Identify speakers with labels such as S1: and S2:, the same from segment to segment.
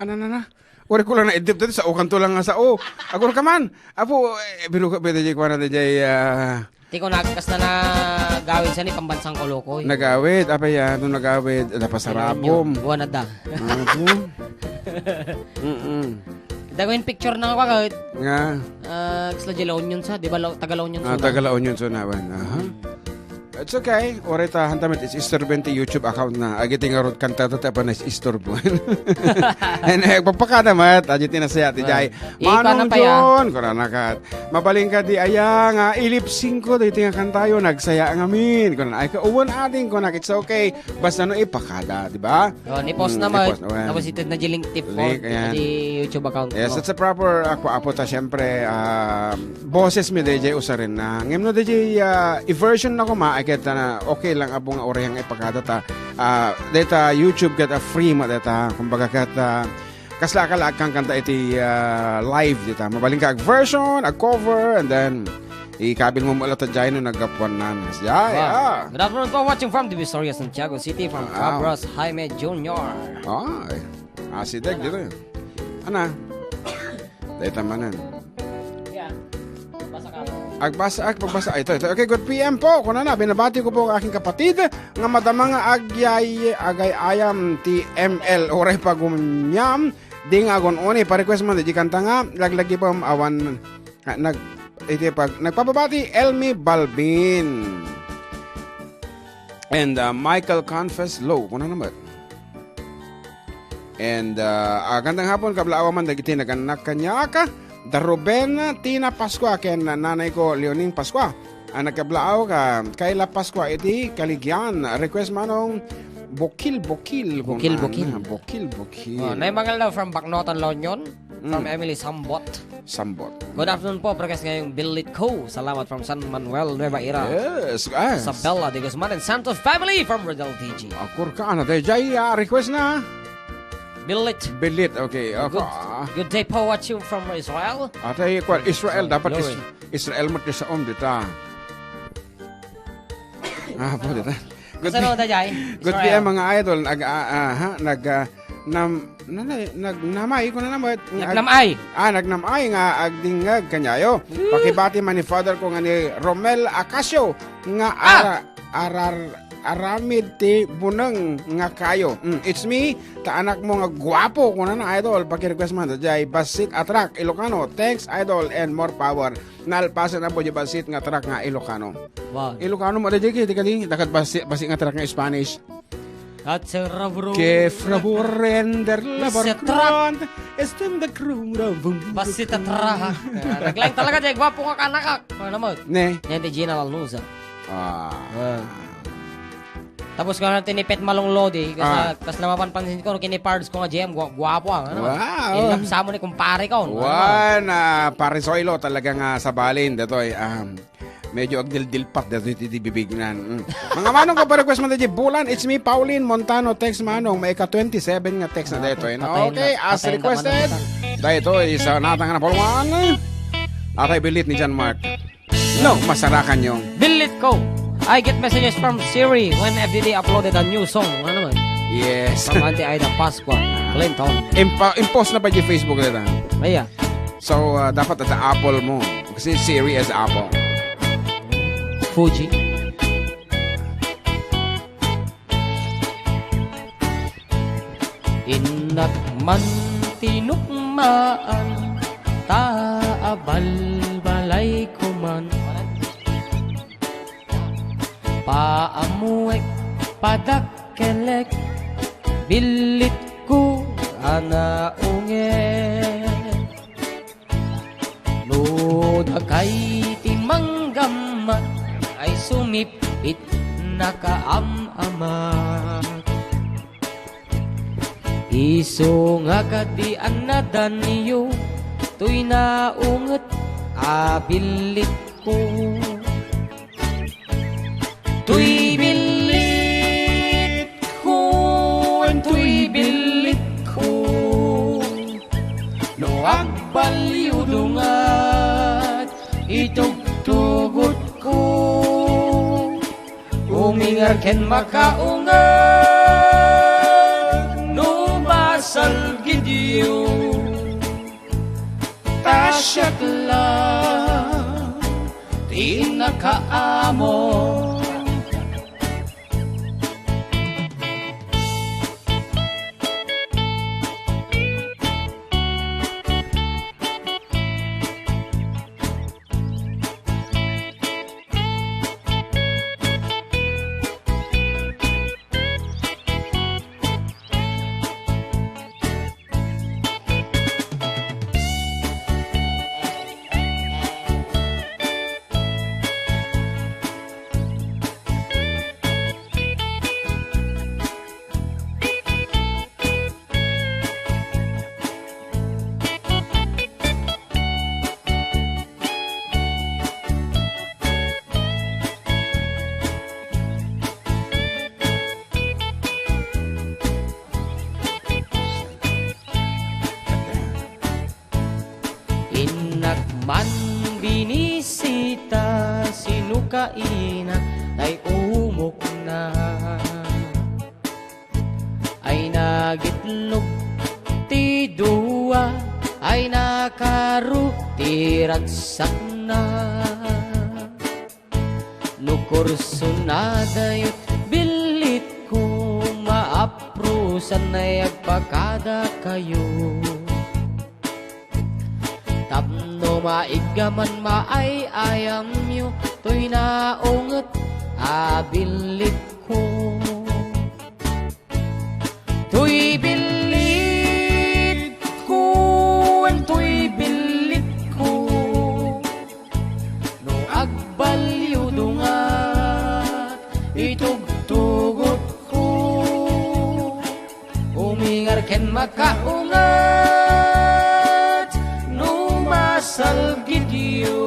S1: Ano na? Wala ko lang na-edip dito sa kanto lang nga sa Ako ka man. Apo, biro ka pwede ko na dyan,
S2: Di ko nagkas na gawin sa ni pambansang kolokoy.
S1: Nagawid, apa yan, nung nagawid, napasarabom.
S2: Buwan na da.
S1: Ako?
S2: Dagawin picture na ako kahit.
S1: Nga.
S2: Kisla Jela Onion sa, di ba Tagala Onion sa?
S1: Tagala Onion sa naman. It's okay. Orita, hantamit, it's istorbo yung YouTube account na. Agiting nga road kanta ito, tapan na istorbo. And pagpakada mat, agitin na siya, ti Jai. Manong John, kuranakat. Mabaling ka di aya nga, ilipsing ko, dito nga kantayo, nagsaya ang amin. Kunan, ay kauwan ating, kunak, it's okay. Basta no, ipakada, di ba?
S2: Ni-post naman. Tapos ito na jiling tip po, di YouTube account.
S1: Yes, it's a proper, ako ta, syempre, boses mi, DJ, usarin na. Ngayon no, DJ, i-version na ko kita na okay lang abong orehang ipakada ta. Data YouTube kata free mo data. Kumbaga kata kasla kang kanta iti live dita. Mabaling ka version, cover, and then ikabil mo mula ta dyan nung nagkapuan na. Yeah.
S2: Good afternoon po, watching from the Victoria, Santiago City, from Cabras, Jaime Jr.
S1: Ay, si Deg dito yun. Ana? Data manan. Pagbasa. Ito. Okay, good PM po. Kuna na, binabati ko po ang aking kapatid nga madamang agay-ayam TML. Oray pagumyam. Di nga agon-oni. Pa-request man, di kanta nga. Laglagi po awan. Nagpapabati, Elmi Balbin. And Michael Confess Low. Kuna naman. And gandang hapon, kabla awaman, dagiti naganak kanya ka. Daruben Tina Pascua ken nanay ko Leoning Pascua. Nagkablaaw ka Kayla Pascua iti kaligyan. Request manong bokil.
S2: Naimangal daw from Bacnotan Lonyon. From Emily Sambot. Good afternoon po. Progress ngayong Billit Co. Salamat from San Manuel, Nueva Eira.
S1: Yes.
S2: Isabella de Guzman and Santos family from Rodel TG.
S1: Akur ka na. Jay, request na.
S2: Billit,
S1: okay.
S2: Good day po, watching from Israel.
S1: Atay, Israel, dapat Israel mo sa dita. Po, dita.
S2: Good
S1: day, mga idol. Nagnamay ko na naman. Nagnamay nga agdingag kanyayo. Pakibati man ni father ko nga ni Romel Acacio nga aramid ti bunang nga kayo. It's me, ta anak mo nga gwapo kuna na idol. Paki-request man dajay basit atrak Ilocano. Thanks idol and more power. Nalpasan na po yung basit nga atrak nga Ilocano.
S2: Wow.
S1: Ilocano mo dajay kiti dakat basit nga atrak nga Spanish.
S2: At serabro.
S1: Que favor render la barcon. Estem the crew.
S2: Basit atrak. Naglaing talaga jay gwapo nga kanak. Ano naman?
S1: Ne.
S2: Yan ti Gina Alnuza. Tapos ko natin tinipet malong lodi kasi namapan pansin ko kinipards ko nga GM guwapo ano.
S1: Wow.
S2: Inapsa mo ni kumpare ko.
S1: Parisoilo talaga nga sa balin datoy. Medyo agdil-dilpak dito bibignan. Mga manong ko pa-request mo dito bulan. It's me Pauline Montano text manong may ka-27 nga text na dito. Okay, as requested. Dito isa natang na polwan. Atay bilit ni John Mark. No, masarakan yung
S2: Bilit ko. I get messages from Siri when FDD uploaded a new song. Ano naman?
S1: Yes.
S2: From Auntie Aida Pascua, Clinton.
S1: Impost na pa yung Facebook nila.
S2: Aya.
S1: So, dapat at Apple mo. Kasi Siri as Apple.
S2: Fuji. Inak man tinukmaan, taabal balay ko man. Paamuek padakkelek bilit ko anaunget no dagay timanggamat ay sumipit nakaamamat iso nga kadian na daniyo tuy naunget abilit ko tuy bilit ko no agbalyo dungat itugtugot ko umingar ken makaungat no bas salgidyo tasyak lang di nakaamo man binisita sinukaina ay umok na ay nagitlog ti duwa ay nakarutiratsak na nukurso na dayot bilit ko maaprusan na agpakada kayo tapno maigaman maay ayam nyo to'y naunget abilit ko to'y bilit ko to'y bilit ko no agbalyo dungat itugtugot ko umingar ken makaungat salgidyo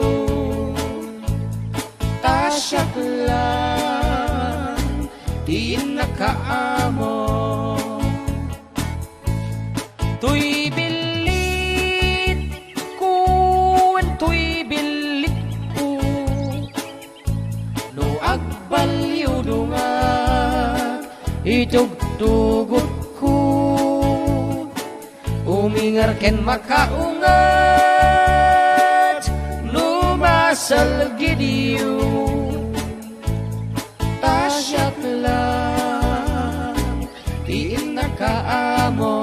S2: tasyak lang di nakaamo to'y bilit ko to'y bilit ko no agbalyo dunga itugtugot ko umingar ken makaungat salgidyo tasyak lang di nakaamo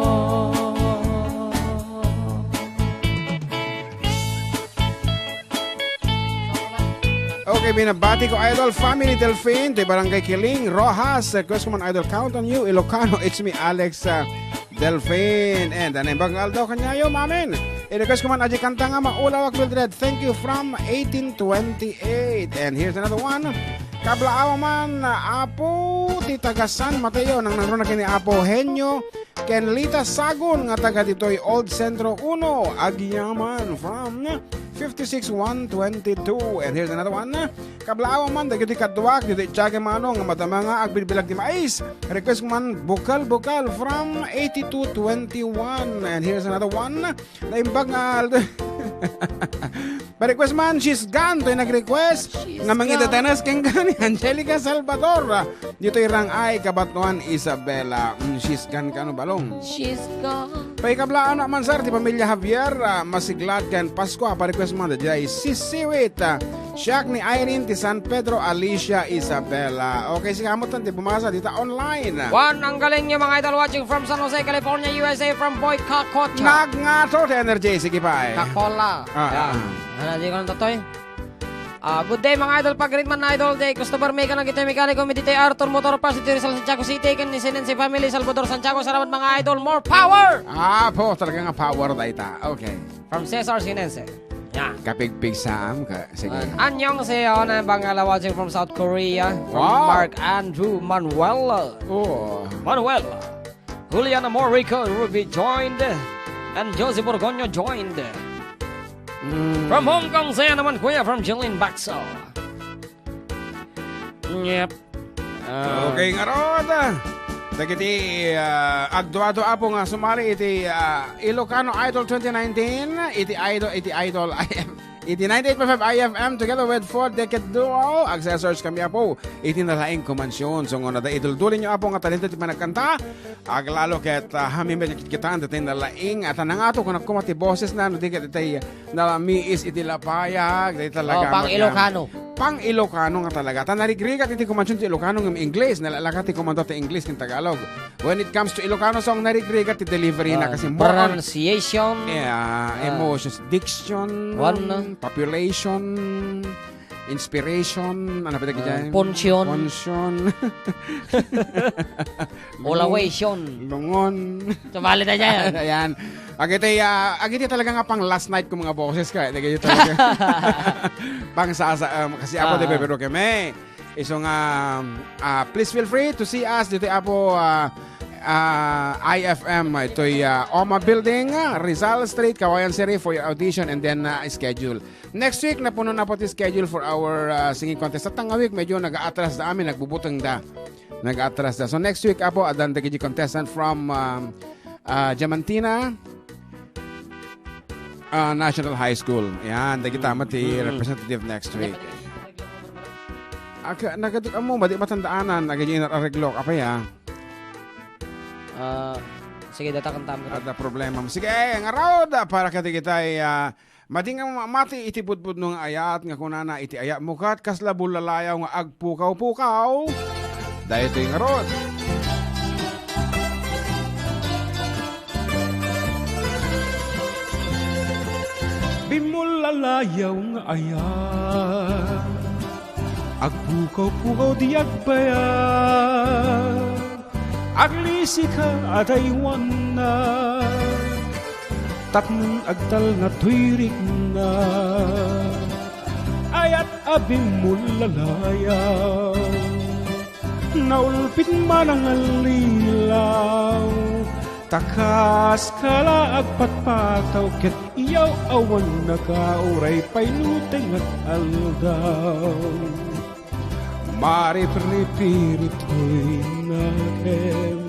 S1: Okay, binabati ko Idol Family Delphine de Barangay Kiling Rojas, request ko man Idol Count on You Ilocano, it's me Alex Delphine and anibang aldaw kanyayo Manen. I-request ko man aji kanta nga maulawak Mildred. Thank you from 1828. And here's another one. Kablaawa man Apo Titagasan Mateo nang nagro na kini Apo Henyo ken Lita Sagon nga taga ditoy Old Centro 1 Agyaman from 56122. And here's another one. Kablaawa man dagiti kadwak diti Tiaga Manong nga madama nga agbilbilag di mais. Request ko man Bukal from 8221. And here's another one. Naimbag nga pa-request man, she's gone. Ito'y nag-request nga mangitatenas keng gani Angelica Salvador. Dito irang ay kabatuan Isabela. She's gone ka no balong.
S2: She's gone.
S1: Paikablaan na man sir, di pamilya Javier, masiglat kan Pasko. Pa-request man, dyan ay sisiwit. Siyak ni Irene ti San Pedro, Alicia Isabela. Okay, sige hamutan, di bumasa dito online.
S2: One, ang galing niyo mga idol watching from San Jose, California, USA, from Boy Kakocha.
S1: Nagngato to energy, sige pa eh.
S2: Kakola. Ano, di ko nang totoy. Good day mga idol, pag-greet man na idol day. Customer may ka ng gitoy mekaniko, meditay Arthur Motor Parts, ito Rizal Santiago City, kinisinin si family Salvador Santiago. Salamat mga idol, more power!
S1: Po, talaga nga power da ita. Okay.
S2: From Cesar Sinense. Yeah.
S1: Kapigpig saam ka. Sige.
S2: Anyong sa'yo na bangala watching from South Korea. From Mark Andrew Manuel. Manuel. Juliana Morico Ruby joined. And Josie Borgonio joined. From Hong Kong, saya naman kuya from Jillian Baxo. Yep.
S1: Okay nga rod. Dagiti agduado apo nga sumali iti Ilocano Idol 2019. Iti idol Iti 98.5 IFM together with 4 Decade Duo. Accessors kami po. Iti nalaing kumansyon. So nga na idul-dulin nyo po nga talento ti panagkanta. Aglalo ket hamimel kita ang dating nalaing. At ang ato kung nakumati boses na. Di ket itay nalamiis iti lapayag. Di talaga.
S2: Pang Ilocano.
S1: Pang Ilocano nga talaga. Tanarigrigat iti kumansyon ti Ilocano ng English. Nalalaka ti kumando ti English ng Tagalog. When it comes to Ilocano song, narigrigat ti delivery na kasi more
S2: pronunciation.
S1: Emotions, diction, population, inspiration, ano pa dyan?
S2: Punction. Olawation.
S1: Lungon.
S2: Tumali na dyan.
S1: Ayan. Agiti talaga nga pang last night ko mga boses ka. Agiti talaga. Pang sasa, kasi ako de pero kami. So nga, please feel free to see us dito po IFM. Ito'y OMA Building, Rizal Street, Cauayan City for your audition and then schedule. Next week, napuno na po schedule for our singing contest. Sa tanga week, medyo nag-aatras da amin, nagbubutang da. Nag-aatras da. So next week, po, adan the contestant from Diamantina National High School. Yan, dagi tama ti representative next week. Nagaduk mo, madi matandaanan, nagiging nareglok, apa ya?
S2: Sige, datakang tama.
S1: Ada problema. Sige, nga raod, para kati kita mading nga mati itibudbud nung ayat, nga kunana iti ayat mukat, kasla bulalayaw nga agpukaw-pukaw. Dahil ito yung raod.
S3: Bimulalayaw nga ayat, agpukaw-pukaw di agbayat. Aglisi ka at aywan na, taknong agtal na tuwirik na, ayat abing mulalayaw, naulpit man ang alilaw, takas kala agpatpataw, ket iyaw awan na kauray painuteng at aldaw. Marip-ripirito'y nakem,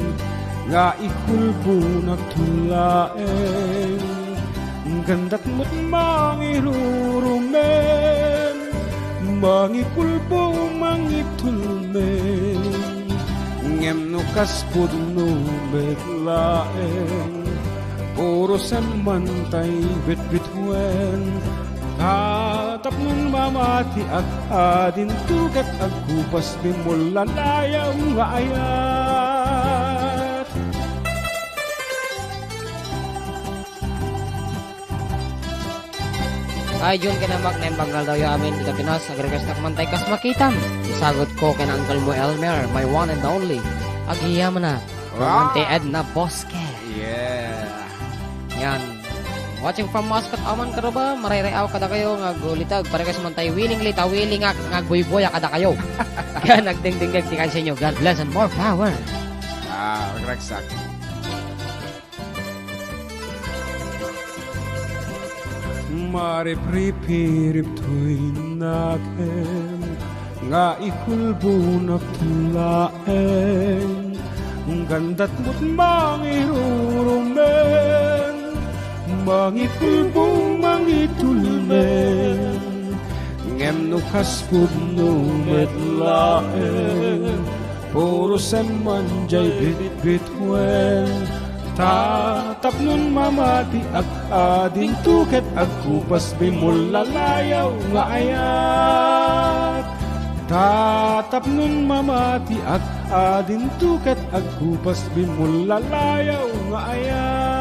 S3: nga ikulbo na tulaen, gandat mo't mangirurumen, mangikulbo mangitulmen, ngem no kaspud no betlaen, puro samantay bit-bitwen, tatap nun mamati at adin tugat agkupas bimulalayaw nga ayat.
S2: Ay, Jun, kinamak na yung banggal daw yung amin dito Pinas. Nag-request na kumantay kas makitan. Isagot ko kina Uncle mo Elmer, my one and only. Aghiya mo na. Romante Edna Bosque.
S1: Yeah.
S2: Yan. Watching from Muscat, aman ka ba? Marayrayaw kada kayo, ngagulitag. Para kayo samantay, willingly, tawiling ngagbuy-buya kada kayo. Kaya nagding-ding-ding tikan sa inyo. God bless and more power.
S1: Magraksak.
S3: Marip-ripirip to'y nakem, nga ikulbo na tulaen, gandat mo't mangirurumen, mangikulbo mangitulmen, ngem no kaspud no medlaen, puro semanjay bit-bitwen, tatap nun mamati ak ading tuket agkupas bimulalayaw nga ayat. Tatap nun mamati ak ading tuket agkupas bimulalayaw nga ayat.